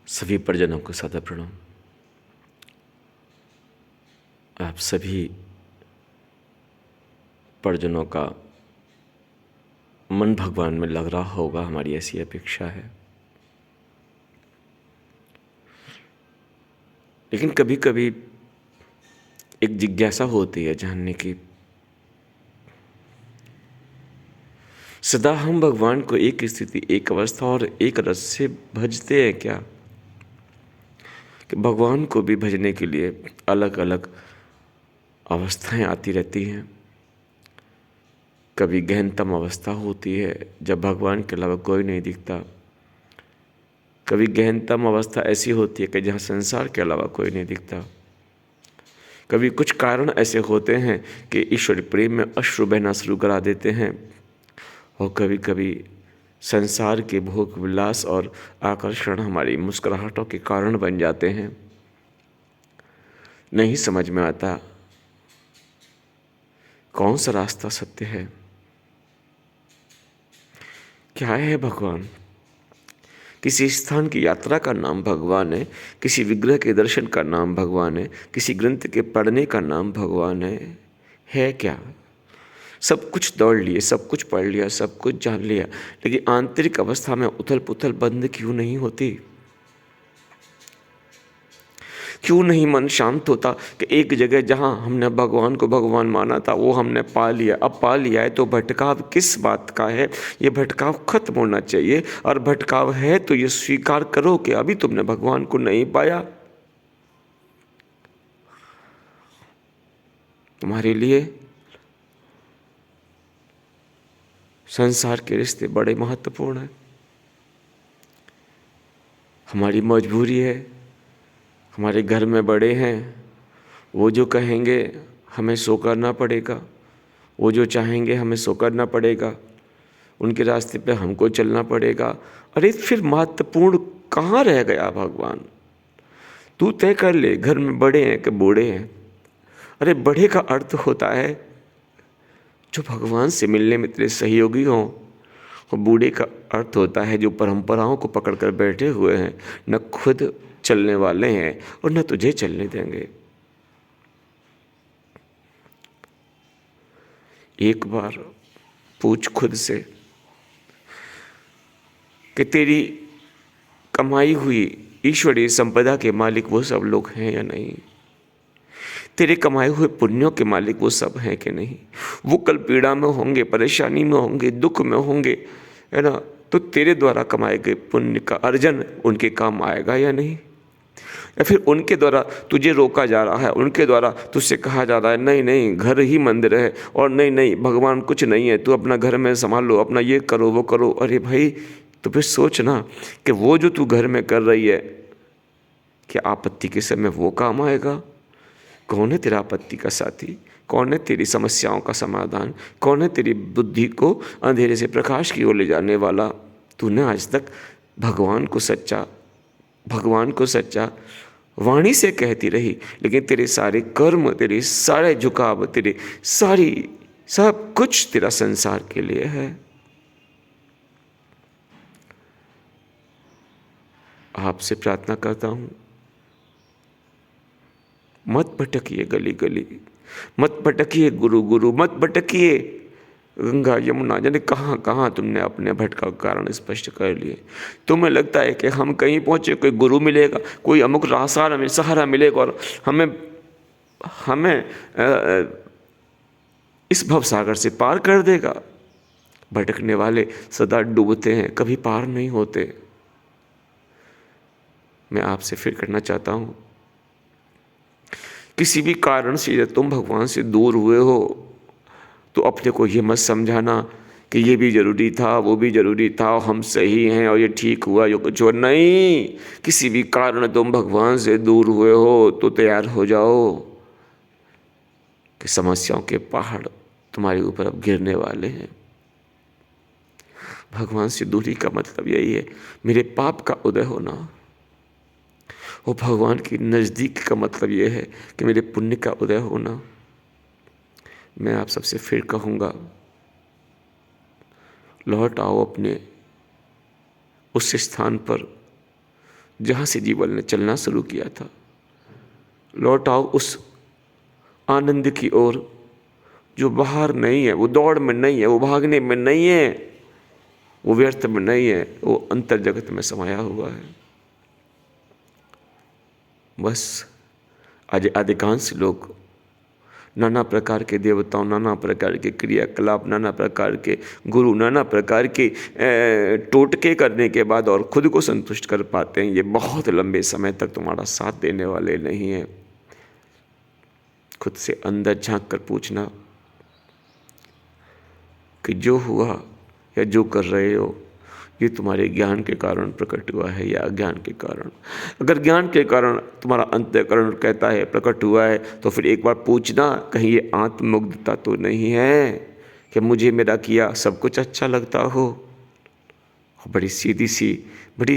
सभी परिजनों को सादर प्रणाम। आप सभी परिजनों का मन भगवान में लग रहा होगा, हमारी ऐसी अपेक्षा है। लेकिन कभी कभी एक जिज्ञासा होती है जानने की, सदा हम भगवान को एक स्थिति, एक अवस्था और एक रस से भजते हैं क्या? कि भगवान को भी भजने के लिए अलग अलग अवस्थाएं आती रहती हैं। कभी गहनतम अवस्था होती है जब भगवान के अलावा कोई नहीं दिखता। कभी गहनतम अवस्था ऐसी होती है कि जहाँ संसार के अलावा कोई नहीं दिखता। कभी कुछ कारण ऐसे होते हैं कि ईश्वर प्रेम में अश्रु बहना शुरू करा देते हैं, और कभी कभी संसार के भोग विलास और आकर्षण हमारी मुस्कुराहटों के कारण बन जाते हैं। नहीं समझ में आता कौन सा रास्ता सत्य है, क्या है भगवान। किसी स्थान की यात्रा का नाम भगवान है, किसी विग्रह के दर्शन का नाम भगवान है, किसी ग्रंथ के पढ़ने का नाम भगवान है क्या? सब कुछ दौड़ लिए, सब कुछ पढ़ लिया, सब कुछ जान लिया, लेकिन आंतरिक अवस्था में उथल पुथल बंद क्यों नहीं होती? क्यों नहीं मन शांत होता कि एक जगह जहां हमने भगवान को भगवान माना था वो हमने पा लिया, अब पा लिया है तो भटकाव किस बात का है? ये भटकाव खत्म होना चाहिए, और भटकाव है तो ये स्वीकार करो कि अभी तुमने भगवान को नहीं पाया। तुम्हारे लिए संसार के रिश्ते बड़े महत्वपूर्ण हैं। हमारी मजबूरी है, हमारे घर में बड़े हैं, वो जो कहेंगे हमें सो करना पड़ेगा, वो जो चाहेंगे हमें सो करना पड़ेगा, उनके रास्ते पे हमको चलना पड़ेगा। अरे फिर महत्वपूर्ण कहाँ रह गया भगवान? तू तय कर ले, घर में बड़े हैं कि बूढ़े हैं। अरे बड़े का अर्थ होता है जो भगवान से मिलने में तेरे सहयोगी हों, और बूढ़े का अर्थ होता है जो परंपराओं को पकड़ कर बैठे हुए हैं, न खुद चलने वाले हैं और न तुझे चलने देंगे। एक बार पूछ खुद से कि तेरी कमाई हुई ईश्वरीय संपदा के मालिक वो सब लोग हैं या नहीं? तेरे कमाए हुए पुण्यों के मालिक वो सब हैं कि नहीं? वो कल पीड़ा में होंगे, परेशानी में होंगे, दुख में होंगे, है ना? तो तेरे द्वारा कमाए गए पुण्य का अर्जन उनके काम आएगा या नहीं? या फिर उनके द्वारा तुझे रोका जा रहा है, उनके द्वारा तुझसे कहा जा रहा है नहीं नहीं घर ही मंदिर है, और नहीं नहीं भगवान कुछ नहीं है, तू अपना घर में संभाल लो, अपना ये करो वो करो। अरे भाई, तो फिर सोचना कि वो जो तू घर में कर रही है, क्या आपत्ति के समय वो काम आएगा? कौन है तेरा आपत्ति का साथी? कौन है तेरी समस्याओं का समाधान? कौन है तेरी बुद्धि को अंधेरे से प्रकाश की ओर ले जाने वाला? तूने आज तक भगवान को सच्चा वाणी से कहती रही, लेकिन तेरे सारे कर्म, तेरे सारे झुकाव, तेरे सब कुछ तेरा संसार के लिए है। आपसे प्रार्थना करता हूं, मत भटकिए गली गली, मत भटकिए गुरु गुरु, मत भटकिए गंगा यमुना, जाने कहाँ कहाँ तुमने अपने भटका कारण स्पष्ट कर लिए। तुम्हें लगता है कि हम कहीं पहुँचे, कोई गुरु मिलेगा, कोई अमुक सहारा मिलेगा और हमें हमें इस भवसागर से पार कर देगा। भटकने वाले सदा डूबते हैं, कभी पार नहीं होते। मैं आपसे फिर करना चाहता हूँ, किसी भी कारण से यदि तुम भगवान से दूर हुए हो तो अपने को ये मत समझाना कि ये भी जरूरी था, वो भी जरूरी था, और हम सही हैं और ये ठीक हुआ, ये कुछ और नहीं। किसी भी कारण तुम भगवान से दूर हुए हो तो तैयार हो जाओ कि समस्याओं के पहाड़ तुम्हारे ऊपर अब गिरने वाले हैं। भगवान से दूरी का मतलब यही है, मेरे पाप का उदय होना। और भगवान की नज़दीक का मतलब यह है कि मेरे पुण्य का उदय होना। मैं आप सबसे फिर कहूँगा, लौट आओ अपने उस स्थान पर जहाँ से जीवन ने चलना शुरू किया था। लौट आओ उस आनंद की ओर जो बाहर नहीं है, वो दौड़ में नहीं है, वो भागने में नहीं है, वो व्यर्थ में नहीं है, वो अंतर जगत में समाया हुआ है। बस आज अधिकांश लोग नाना प्रकार के देवताओं, नाना प्रकार के क्रियाकलाप, नाना प्रकार के गुरु, नाना प्रकार के टोटके करने के बाद और खुद को संतुष्ट कर पाते हैं। ये बहुत लंबे समय तक तुम्हारा साथ देने वाले नहीं हैं। खुद से अंदर झांक कर पूछना कि जो हुआ या जो कर रहे हो ये तुम्हारे ज्ञान के कारण प्रकट हुआ है या अज्ञान के कारण। अगर ज्ञान के कारण तुम्हारा अंतःकरण कहता है प्रकट हुआ है, तो फिर एक बार पूछना कहीं ये आत्ममुग्धता तो नहीं है कि मुझे मेरा किया सब कुछ अच्छा लगता हो। बड़ी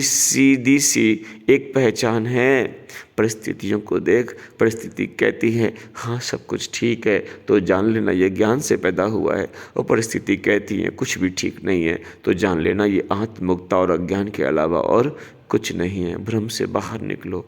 सीधी सी एक पहचान है। परिस्थितियों को देख, परिस्थिति कहती है हाँ सब कुछ ठीक है, तो जान लेना ये ज्ञान से पैदा हुआ है। और परिस्थिति कहती है कुछ भी ठीक नहीं है, तो जान लेना ये आत्ममुक्ता और अज्ञान के अलावा और कुछ नहीं है। भ्रम से बाहर निकलो।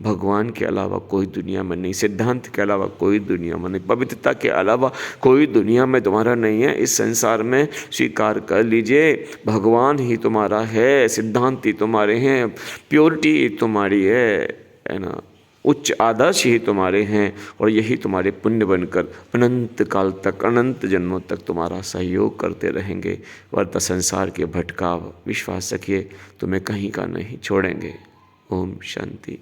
भगवान के अलावा कोई दुनिया में नहीं, सिद्धांत के अलावा कोई दुनिया में नहीं, पवित्रता के अलावा कोई दुनिया में तुम्हारा नहीं है। इस संसार में स्वीकार कर लीजिए, भगवान ही तुम्हारा है, सिद्धांत ही तुम्हारे हैं, प्योरिटी ही तुम्हारी है ना, उच्च आदर्श ही तुम्हारे हैं। और यही तुम्हारे पुण्य बनकर अनंत काल तक, अनंत जन्मों तक तुम्हारा सहयोग करते रहेंगे। वर्त संसार के भटकाव, विश्वास रखिए, तुम्हें कहीं का नहीं छोड़ेंगे। ओम शांति।